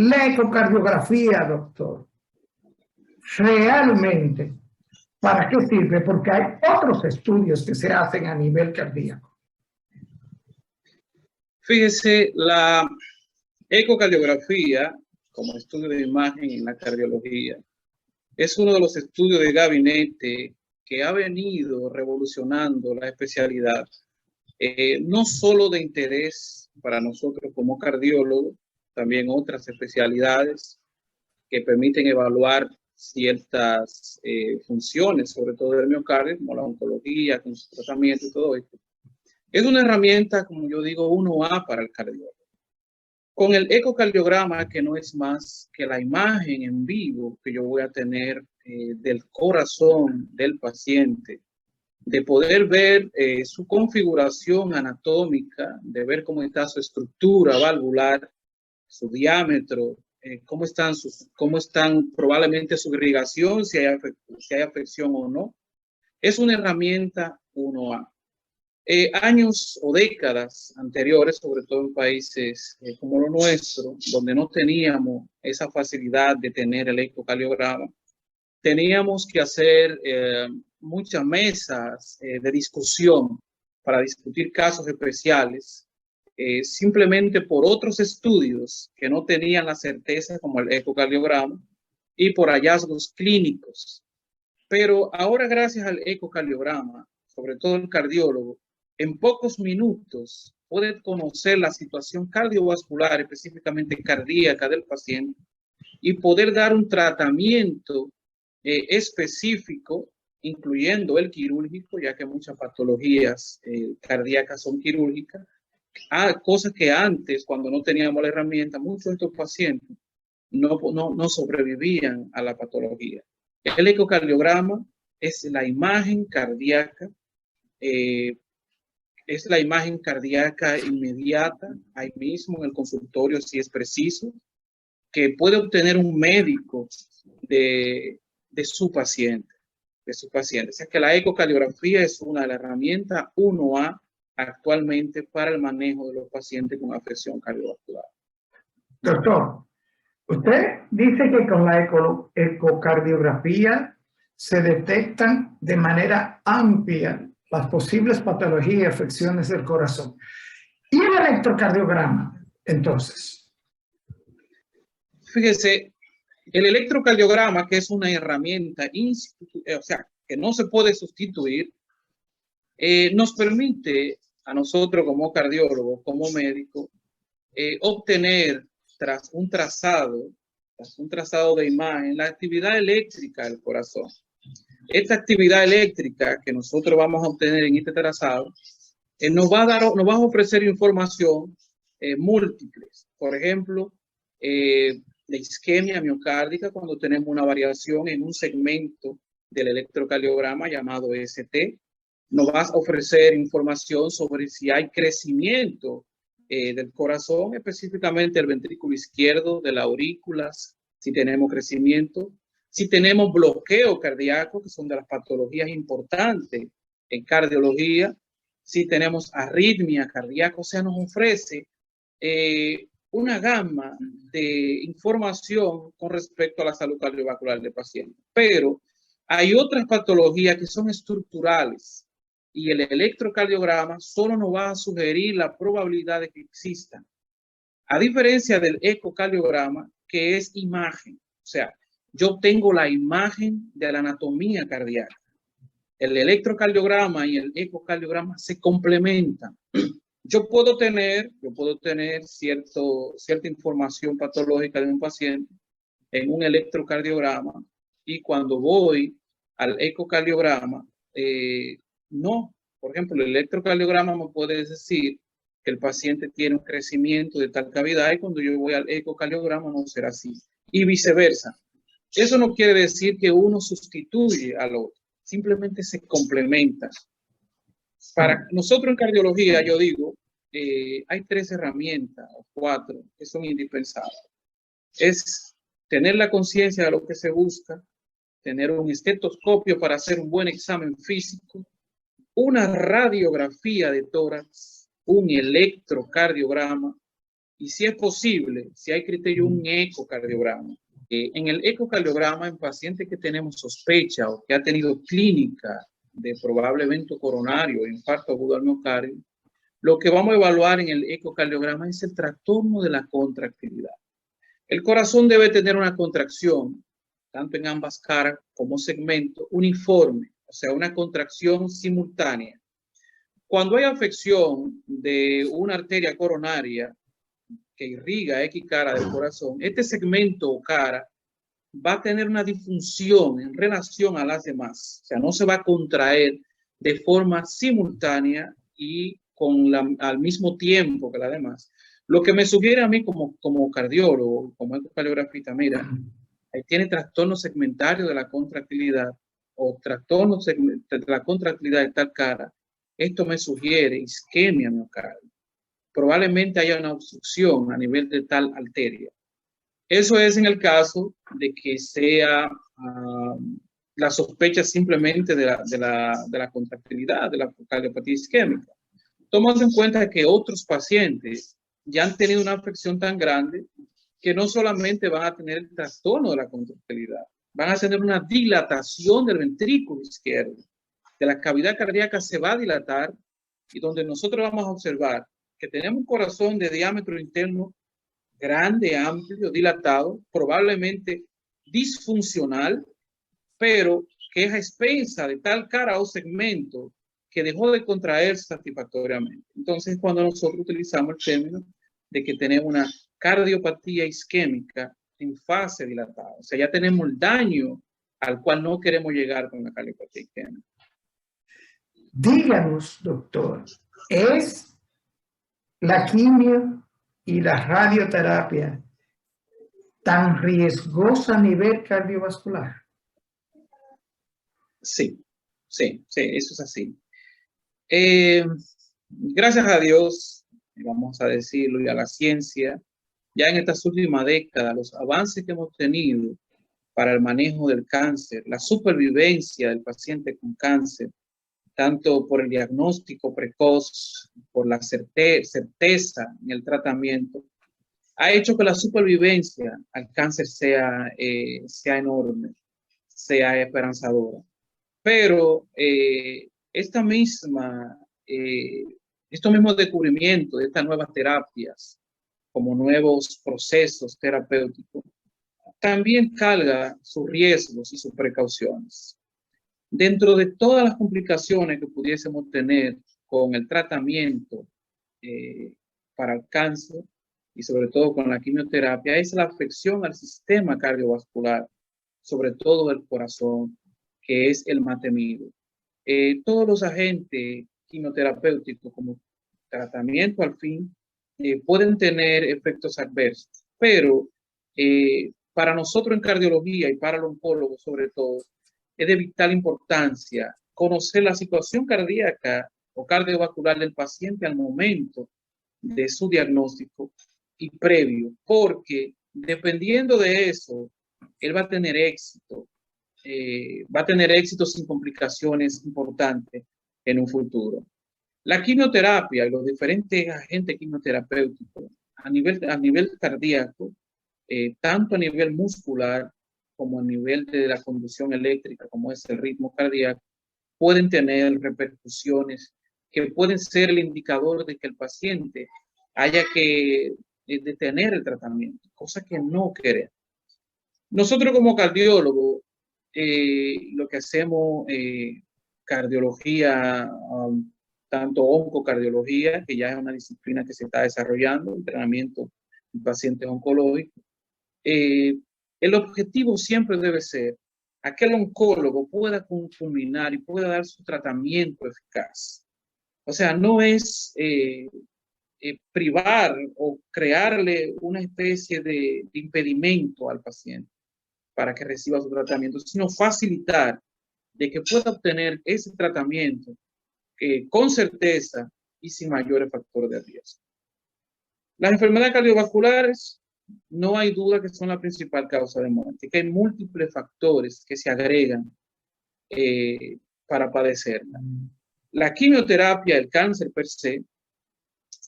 La ecocardiografía, doctor, realmente, ¿para qué sirve? Porque hay otros estudios que se hacen a nivel cardíaco. Fíjese, la ecocardiografía, como estudio de imagen en la cardiología, es uno de los estudios de gabinete que ha venido revolucionando la especialidad, no solo de interés para nosotros como cardiólogos, también otras especialidades que permiten evaluar ciertas funciones, sobre todo del miocardio, como la oncología, con su tratamiento y todo esto. Es una herramienta, como yo digo, 1A para el cardiólogo. Con el ecocardiograma, que no es más que la imagen en vivo que yo voy a tener del corazón del paciente, de poder ver su configuración anatómica, de ver cómo está su estructura valvular, su diámetro, cómo están probablemente su irrigación, si hay afección o no. Es una herramienta 1A. Años o décadas anteriores, sobre todo en países como lo nuestro, donde no teníamos esa facilidad de tener el ecocardiograma, teníamos que hacer muchas mesas de discusión para discutir casos especiales, simplemente por otros estudios que no tenían la certeza como el ecocardiograma y por hallazgos clínicos. Pero ahora, gracias al ecocardiograma, sobre todo el cardiólogo, en pocos minutos puede conocer la situación cardiovascular, específicamente cardíaca del paciente, y poder dar un tratamiento específico, incluyendo el quirúrgico, ya que muchas patologías cardíacas son quirúrgicas, cosas que antes, cuando no teníamos la herramienta, muchos de estos pacientes no sobrevivían a la patología. El ecocardiograma es la imagen cardíaca, inmediata, ahí mismo en el consultorio, si es preciso, que puede obtener un médico de su paciente. O sea que la ecocardiografía es una de las herramientas 1A actualmente para el manejo de los pacientes con afección cardiovascular. Doctor, usted dice que con la ecocardiografía se detectan de manera amplia las posibles patologías y afecciones del corazón. ¿Y el electrocardiograma, entonces? Fíjese, el electrocardiograma, que es una herramienta, que no se puede sustituir, nos permite a nosotros como cardiólogos, como médicos, obtener tras un trazado de imagen, la actividad eléctrica del corazón. Esta actividad eléctrica que nosotros vamos a obtener en este trazado nos va a ofrecer información múltiples. Por ejemplo, la isquemia miocárdica, cuando tenemos una variación en un segmento del electrocardiograma llamado ST, nos va a ofrecer información sobre si hay crecimiento del corazón, específicamente el ventrículo izquierdo, de las aurículas, si tenemos crecimiento, si tenemos bloqueo cardíaco, que son de las patologías importantes en cardiología, si tenemos arritmia cardíaca, o sea, nos ofrece una gama de información con respecto a la salud cardiovascular del paciente. Pero hay otras patologías que son estructurales y el electrocardiograma solo nos va a sugerir la probabilidad de que existan. A diferencia del ecocardiograma, que es imagen, o sea, yo tengo la imagen de la anatomía cardíaca. El electrocardiograma y el ecocardiograma se complementan. Yo puedo tener cierta información patológica de un paciente en un electrocardiograma y cuando voy al ecocardiograma, no. Por ejemplo, el electrocardiograma me puede decir que el paciente tiene un crecimiento de tal cavidad y cuando yo voy al ecocardiograma no será así. Y viceversa. Eso no quiere decir que uno sustituye al otro, simplemente se complementa. Para nosotros en cardiología, yo digo, hay 3 herramientas o 4 que son indispensables. Es tener la conciencia de lo que se busca, tener un estetoscopio para hacer un buen examen físico, una radiografía de tórax, un electrocardiograma y si es posible, si hay criterio, un ecocardiograma. En el ecocardiograma, en pacientes que tenemos sospecha o que ha tenido clínica de probable evento coronario, infarto agudo al miocardio, lo que vamos a evaluar en el ecocardiograma es el trastorno de la contractilidad. El corazón debe tener una contracción, tanto en ambas caras como segmento, uniforme, o sea, una contracción simultánea. Cuando hay afección de una arteria coronaria que irriga X cara del corazón, este segmento o cara va a tener una disfunción en relación a las demás. O sea, no se va a contraer de forma simultánea y al mismo tiempo que las demás. Lo que me sugiere a mí como cardiólogo, como ecocardiografista, mira, ahí tiene trastorno segmentario de la contractilidad o trastorno de la contractilidad de tal cara. Esto me sugiere isquemia miocardio. Probablemente haya una obstrucción a nivel de tal arteria. Eso es en el caso de que sea la sospecha simplemente de la contractilidad, de la cardiopatía isquémica. Tomando en cuenta que otros pacientes ya han tenido una afección tan grande que no solamente van a tener el trastorno de la contractilidad, van a tener una dilatación del ventrículo izquierdo, de la cavidad cardíaca se va a dilatar y donde nosotros vamos a observar que tenemos un corazón de diámetro interno grande, amplio, dilatado, probablemente disfuncional, pero que es a expensa de tal cara o segmento que dejó de contraerse satisfactoriamente. Entonces, cuando nosotros utilizamos el término de que tenemos una cardiopatía isquémica en fase dilatada, o sea, ya tenemos el daño al cual no queremos llegar con la cardiopatía isquémica. Díganos, doctor, ¿es la quimio y la radioterapia tan riesgosa a nivel cardiovascular? Sí, eso es así. Gracias a Dios, vamos a decirlo, y a la ciencia, ya en estas últimas décadas, los avances que hemos tenido para el manejo del cáncer, la supervivencia del paciente con cáncer, tanto por el diagnóstico precoz, por la certeza en el tratamiento, ha hecho que la supervivencia al cáncer sea enorme, sea esperanzadora. Pero estos mismos descubrimientos de estas nuevas terapias, como nuevos procesos terapéuticos, también carga sus riesgos y sus precauciones. Dentro de todas las complicaciones que pudiésemos tener con el tratamiento para el cáncer y sobre todo con la quimioterapia, es la afección al sistema cardiovascular, sobre todo el corazón, que es el más temido. Todos los agentes quimioterapéuticos como tratamiento al fin pueden tener efectos adversos, pero para nosotros en cardiología y para el oncólogo sobre todo, es de vital importancia conocer la situación cardíaca o cardiovascular del paciente al momento de su diagnóstico y previo, porque dependiendo de eso, él va a tener éxito. Va a tener éxito sin complicaciones importantes en un futuro. La quimioterapia y los diferentes agentes quimioterapéuticos a nivel cardíaco, tanto a nivel muscular como a nivel de la conducción eléctrica, como es el ritmo cardíaco, pueden tener repercusiones que pueden ser el indicador de que el paciente haya que detener el tratamiento, cosa que no queremos. Nosotros como cardiólogos, lo que hacemos, cardiología, tanto oncocardiología, que ya es una disciplina que se está desarrollando, entrenamiento en pacientes oncológicos. El objetivo siempre debe ser a que el oncólogo pueda culminar y pueda dar su tratamiento eficaz. O sea, no es privar o crearle una especie de impedimento al paciente para que reciba su tratamiento, sino facilitar de que pueda obtener ese tratamiento con certeza y sin mayores factores de riesgo. Las enfermedades cardiovasculares no hay duda que son la principal causa de muerte, que hay múltiples factores que se agregan para padecerla. La quimioterapia, el cáncer per se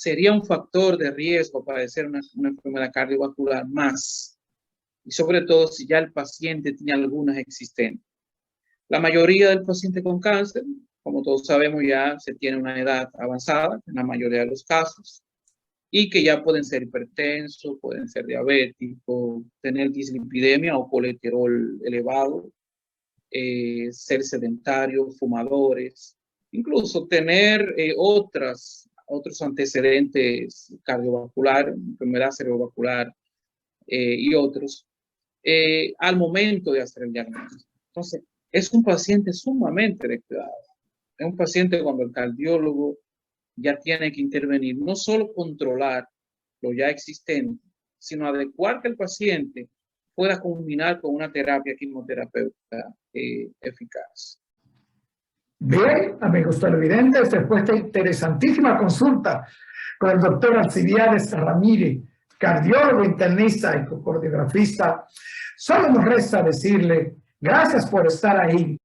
sería un factor de riesgo para padecer una enfermedad cardiovascular más, y sobre todo si ya el paciente tiene algunas existentes. La mayoría del paciente con cáncer, como todos sabemos, ya se tiene una edad avanzada, en la mayoría de los casos, y que ya pueden ser hipertensos, pueden ser diabéticos, tener dislipidemia o colesterol elevado, ser sedentarios, fumadores, incluso tener otros antecedentes cardiovasculares, enfermedad cerebrovascular y otros, al momento de hacer el diagnóstico. Entonces, es un paciente sumamente descuidado. Es un paciente cuando el cardiólogo ya tiene que intervenir, no solo controlar lo ya existente, sino adecuar que el paciente pueda combinar con una terapia quimioterapéutica eficaz. Bien, amigos televidentes, después de esta interesantísima consulta con el doctor Alcibiades Ramírez, cardiólogo internista y cocardiografista, solo nos resta decirle gracias por estar ahí.